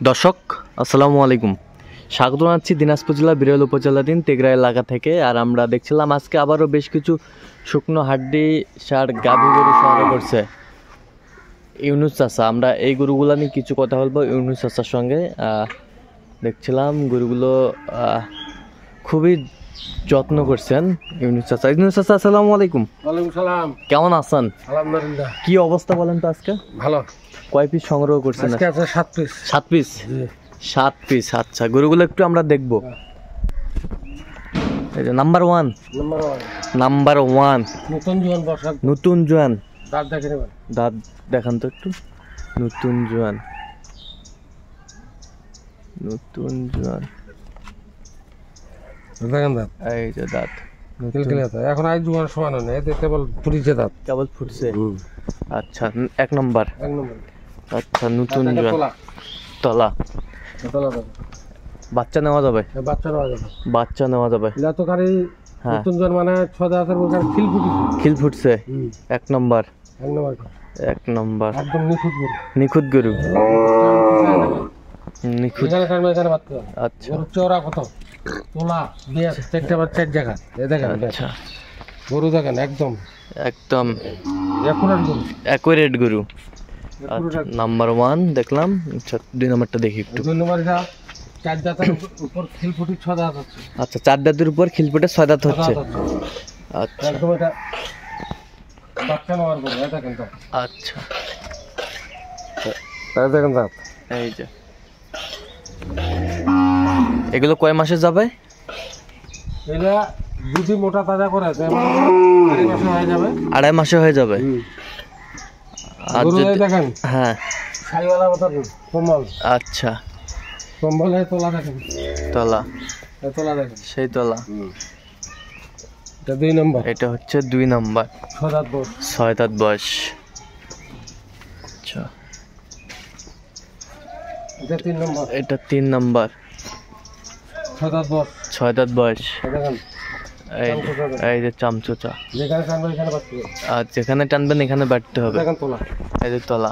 দর্শক আসসালামু আলাইকুম, স্বাগত জানাচ্ছি দিনাজপুর জেলা বিরল উপজেলাধীন তেগরা এলাকা থেকে। আর আমরা দেখছিলাম আজকে আবারও বেশ কিছু শুকনো হাড্ডি সার গাভী গরু সংগ্রহ করছে ইউনুস চাচা। আমরা এই গরুগুলো নিয়ে কিছু কথা বলবো ইউনুস চাচার সঙ্গে। দেখছিলাম গরুগুলো খুবই যত্ন করছেন ইউনুস চাচা। ইউনুস চাচা আসসালামু আলাইকুম। ওয়ালাইকুম সালাম। কেমন আছেন? আলহামদুলিল্লাহ। কি অবস্থা বলেন তো আজকে? ভালো। কয় পিস সংগ্রহ করছেন? আজকে আছে 7 পিস। 7 পিস? 7 পিস। আচ্ছা, গরুগুলো একটু আমরা দেখবো। এই যে নাম্বার 1 নতুন জোয়ান বর্ষা। নতুন জোয়ান। দাঁত দেখে নেবেন। দাঁত দেখান তো একটু। নতুন জোয়ান দেখেন দাঁত। এই যে দাঁত এখন আই জোয়ান সমান হয় না, এতে কেবল ফুটিছে দাঁত। কেবল ফুটছে। আচ্ছা, 1 নম্বর। আচ্ছা, নতুন জোয়ান। তলা বাচ্চা নেওয়া যাবে? বাচ্চা নেওয়া যাবে। নতুন জোয়ান মানে 6 দাঁতের মধ্যে খিল ফুটছে। 1 নম্বর। 1 নম্বর একদম নিখুঁত গরু। নিখুঁত। আচ্ছা, চওড়া কত তোলা বেশ চারটা বা 4 জায়গা। এই দেখেন। আচ্ছা, গরু দেখেন একদম অ্যাকুরেট গরু। আচ্ছা, নাম্বার 1 দেখলাম। আচ্ছা, 2 নম্বরটা দেখি একটু। 2 নম্বর 4 দাঁতের উপর খিল ফুটি 6 দাঁত হচ্ছে। আচ্ছা, 4 দাঁতের উপর খিল ফুটে 6 দাঁত হচ্ছে। আচ্ছা, একদম এটা বাচ্চা নেওয়ার পরে দেখেন তো। আচ্ছা, তাই দেখেন দাঁত। এই যে এগুলো কয় মাসে যাবে? এটা যদি মোটা তাজা করে 2.5 মাসে হয়ে যাবে। 2.5 মাসে হয়ে যাবে। আর যদি দেখেন, হ্যাঁ ছাইওয়ালা মতো কম্বল। আচ্ছা, কম্বলে তোলা দেখেন। তলা দেখেন, সেই তলা। এটা 2 নম্বর। এটা হচ্ছে 2 নম্বর। 6 দাঁত বয়স। 6 দাঁত বয়স। আচ্ছা, এটা 3 নম্বর। এটা 3 নম্বর। 6 দাঁত বয়স। 6 দাঁত বয়স। দেখেন, এই যে চামচোচা। যেখানে টানবেন এখানে বাঁধতে হবে। আর যেখানে টানবেন এখানে বাড়তে হবে। দেখেন তোলা। এই যে তলা।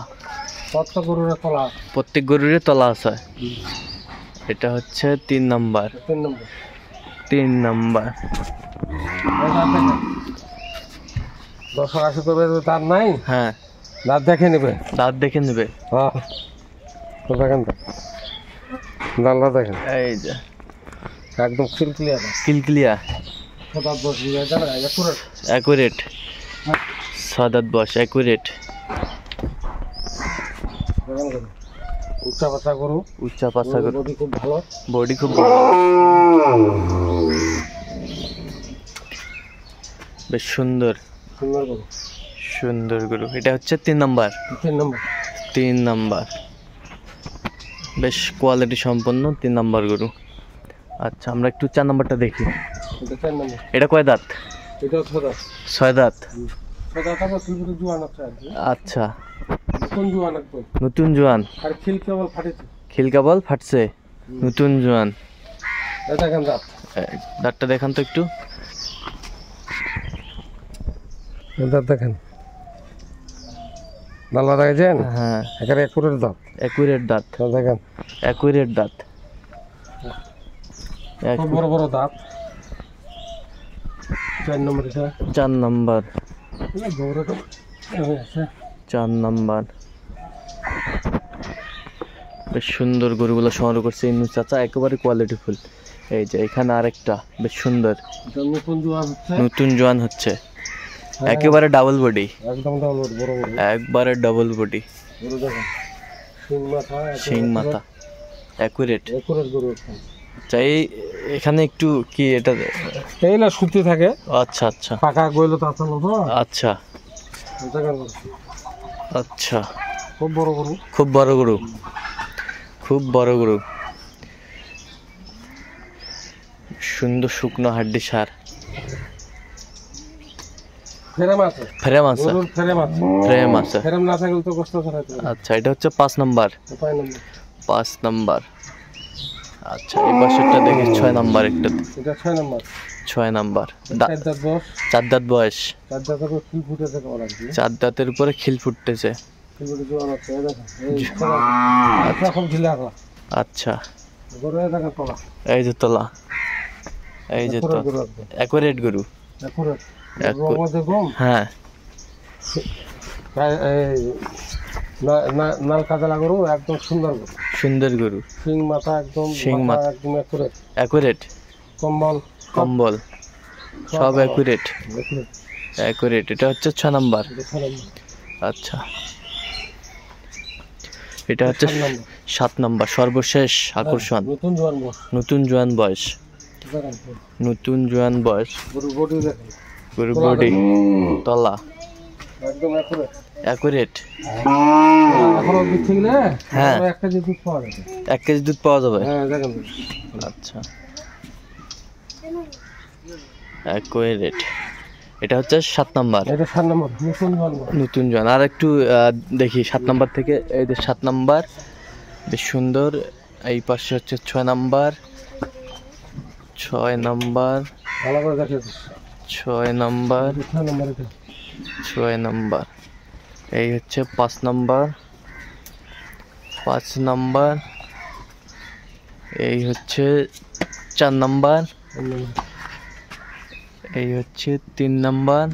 প্রত্যেক গরুর তোলা। প্রত্যেক গরুরে তলা আছে। এটা হচ্ছে 3 নম্বর। 3 নম্বর। দর্শক আসে করবে তার নাই। হ্যাঁ, দাঁত দেখে নেবে। দাঁত দেখে নেবে। হ্যাঁ, দেখেন তো দাঁড়া দেখেন। এই যে একদম কিলক্লিয়ার। অ্যাকুরেট। 6 দাঁত বয়স। অ্যাকুরেট। উচ্চা পাতা গরু। বডি খুব ভালো। বেশ সুন্দর গরু। এটা হচ্ছে 3 নম্বর। 3 নম্বর। বেশ কোয়ালিটি সম্পন্ন 3 নম্বর গরু। আচ্ছা, আমরা একটু 4 নম্বরটা দেখি। এটা কয় দাঁত? 6 দাঁত। আচ্ছা, নতুন জোয়ান। খিল কেবল ফাটছে। নতুন জোয়ান। দাঁতটা দেখান তো একটু। দেখেন দাঁড়া দেখেছেন। হ্যাঁ, অ্যাকুরেট দাঁত। দেখেন, অ্যাকুরেট দাঁত। বড় দাঁত। 4 নম্বর। 4 নম্বর। 4 নম্বর। বেশ সুন্দর গরুগুলো সংগ্রহ করছে ইউনুস চাচা, একেবারে কোয়ালিটিফুল। এই যে এখানে আরেকটা বেশ সুন্দর নতুন জোয়ান হচ্ছে। একেবারে ডাবল বডি। একবারে ডাবল বডি। শিং মাথা। অ্যাকুরেট গরু। চাই এখানে একটু কি এটা সুতি থাকে। আচ্ছা, আচ্ছা, পাকা গইল তো আছে না। আচ্ছা, আচ্ছা, খুব বড় গরু। সুন্দর শুকনো হাড্ডি সার। ফ্রেম আছে। আচ্ছা, এটা হচ্ছে 5 নম্বর। 5 নম্বর। আচ্ছা, এই পাশেরটা দেখি 6 নম্বর। একটা 6 নম্বর। 4 দাঁত বয়স। 4 দাঁতের উপরে খিল ফুটতেছে। আচ্ছা, গরু দেখেন তোলা, এই যে তোলা, এই যে তো গরু একদম অ্যাকুরেট গরু। accurate। Accurate। গরুর মধ্যে গম হ্যাঁ, এই নাল কাজলা গরু একদম সুন্দর গরু, সুন্দর গরু, শিং মাথা একদম, শিং মাথা মাথা। একদম accurate, অ্যাকুরেট কম্বল কম্বল সব অ্যাকুরেট accurate। অ্যাকুরেট। এটা হচ্ছে 6 নাম্বার। দেখেন আচ্ছা, এটা হচ্ছে সাত নাম্বার। 7 নাম্বার, সর্বশেষ আকর্ষণ। নতুন জোয়ান বস নতুন জোয়ান বয়স, দেখেন, নতুন জোয়ান বয়স, গরু বডি দেখেন গরু তোলা বডি, তলা একদম accurate। অ্যাকুরেট। এখনো দিচ্ছে গেলে হ্যাঁ। একটা যে দুধ পাওয়া যাবে। 1 কেজি দুধ পাওয়া যাবে। হ্যাঁ দেখেন, আচ্ছা, অ্যাকুরেট। এটা হচ্ছে 7 নাম্বার, এটা 7 নম্বর নতুন জোয়ান বস। নতুন জোয়ান। আর একটু দেখি 7 নাম্বার থেকে, এই যে 7 নাম্বার বেশ সুন্দর। এই পাশে হচ্ছে 6 নাম্বার, 6 নাম্বার, ভালো করে দেখে 6 নাম্বার, 6 নম্বর এটা 6 নাম্বার। এই হচ্ছে 5 নাম্বার, 5 নাম্বার। এই হচ্ছে 4 নাম্বার, এই হচ্ছে 3 নাম্বার,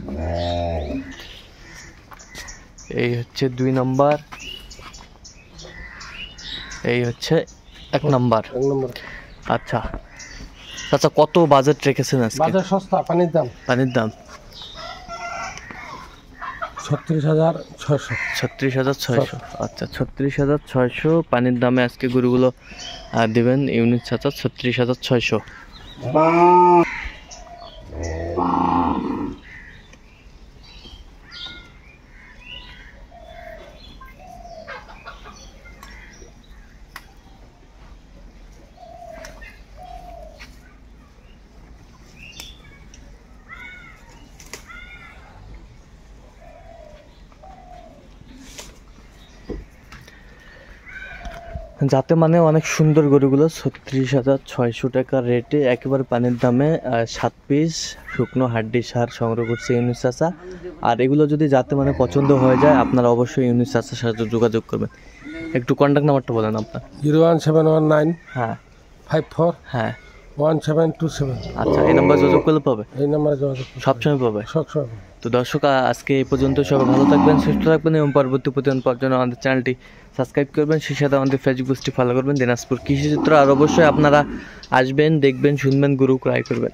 এই হচ্ছে 2 নাম্বার, এই হচ্ছে 1 নাম্বার। 1 নম্বর। আচ্ছা আচ্ছা, কত বাজেট রেখেছেন আজকে? বাজার সস্তা, পানির দাম পানির দাম 36,600। 36,600। আচ্ছা, 36,600 পানির দামে আজকে গরুগুলো দেবেন ইউনিট চাচা। 36,600। যাতে মানে অনেক সুন্দর গরুগুলো 36,600 টাকা রেটে একেবারে পানির দামে 7 পিস শুকনো হাড্ডি সার সংগ্রহ করছে ইউনুস চাচা। আর এগুলো যদি যাতে মানে পছন্দ হয়ে যায়, আপনারা অবশ্যই ইউনুস চাচার সাথে যোগাযোগ করবেন। একটু কন্ট্যাক্ট নাম্বারটা বলেন আপনার। 01719 হ্যাঁ 54 হ্যাঁ 1727। আচ্ছা, এই নাম্বার যোগাযোগ করলে পাবে, এই নাম্বারে যোগাযোগ করুন। সবসময় পাবে। সবসময়। তো দর্শক, আজকে এই পর্যন্ত। সবাই ভালো থাকবেন, সুস্থ থাকবেন এবং পরবর্তী প্রতিদিন পাওয়ার জন্য আমাদের চ্যানেলটি সাবস্ক্রাইব করবেন, সেই সাথে আমাদের ফেসবুক পেজটি ফলো করবেন, দিনাজপুর কৃষিচিত্র। আর অবশ্যই আপনারা আসবেন, দেখবেন, শুনবেন, গরু ক্রয় করবেন।